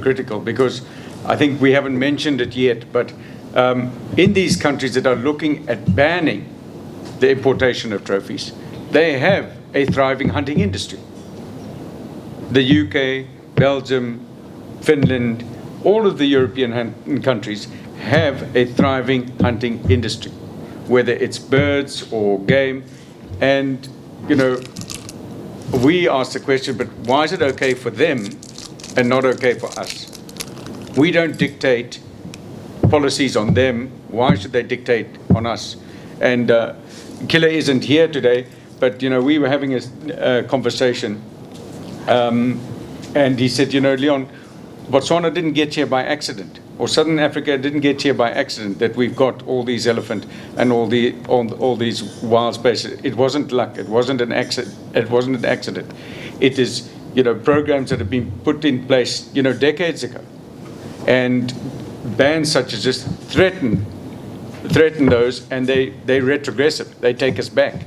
critical, because I think we haven't mentioned it yet, but in these countries that are looking at banning the importation of trophies, they have a thriving hunting industry. The UK, Belgium, Finland, all of the European countries have a thriving hunting industry, whether it's birds or game. And, you know, we ask the question, but why is it okay for them and not okay for us? We don't dictate policies on them. Why should they dictate on us? And Killer isn't here today, but, you know, we were having a conversation, and he said, you know, Leon, Botswana didn't get here by accident, or Southern Africa didn't get here by accident, that we've got all these elephant and all these wild spaces. It wasn't luck. It wasn't an accident. It wasn't an accident. It is, you know, programs that have been put in place, you know, decades ago, and bans such as this threaten those, and they retrogressive. They take us back.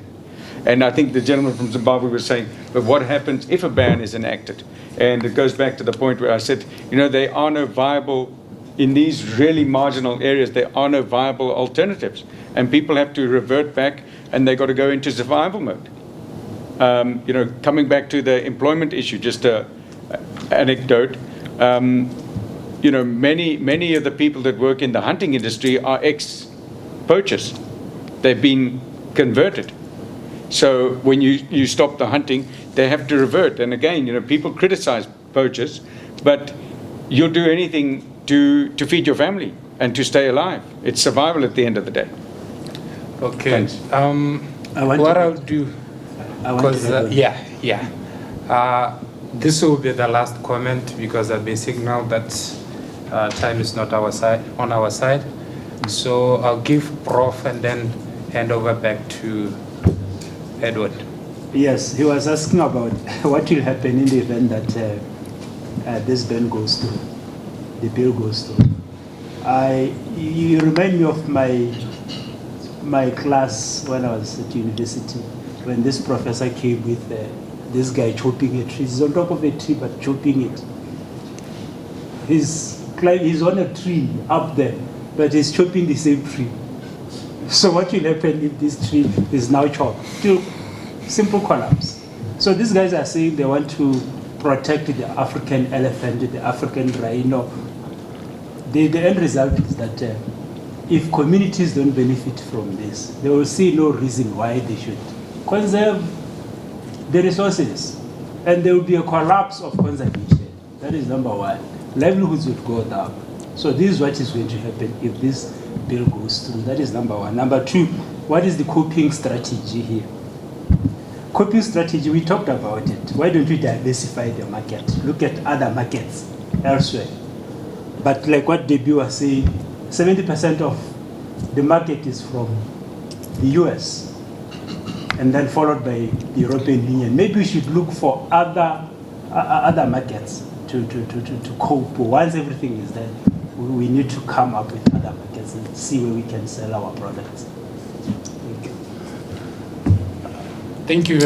And I think the gentleman from Zimbabwe was saying, but what happens if a ban is enacted? And it goes back to the point where I said, you know, there are no viable, in these really marginal areas, there are no viable alternatives. And people have to revert back, and they've got to go into survival mode. You know, coming back to the employment issue, just an anecdote, you know, many of the people that work in the hunting industry are ex-poachers. They've been converted. So when you stop the hunting, they have to revert. And again, you know, people criticize poachers, but you'll do anything to feed your family and to stay alive. It's survival at the end of the day. Okay. Thanks. What I'll do, because this will be the last comment, because I've been signaled that time is not on our side. So I'll give Prof and then hand over back to Edward. Yes, he was asking about what will happen in the event that this bill goes through. The bill goes through. You remind me of my class when I was at university, when this professor came with this guy chopping a tree. He's on top of a tree, but chopping it. He's on a tree up there, but he's chopping the same tree. So what will happen if this tree is now chopped? Till simple collapse. So these guys are saying they want to protect the African elephant, the African rhino. The end result is that if communities don't benefit from this, they will see no reason why they should conserve the resources. And there will be a collapse of conservation. That is number one. Livelihoods would go down. So this is what is going to happen if this bill goes through. That is number one. Number two, what is the coping strategy here? Coping strategy, we talked about it. Why don't we diversify the market? Look at other markets elsewhere. But like what Debbie was saying, 70% of the market is from the US, and then followed by the European Union. Maybe we should look for other markets to cope. Once everything is there, we need to come up with other markets and see where we can sell our products. Thank you very much.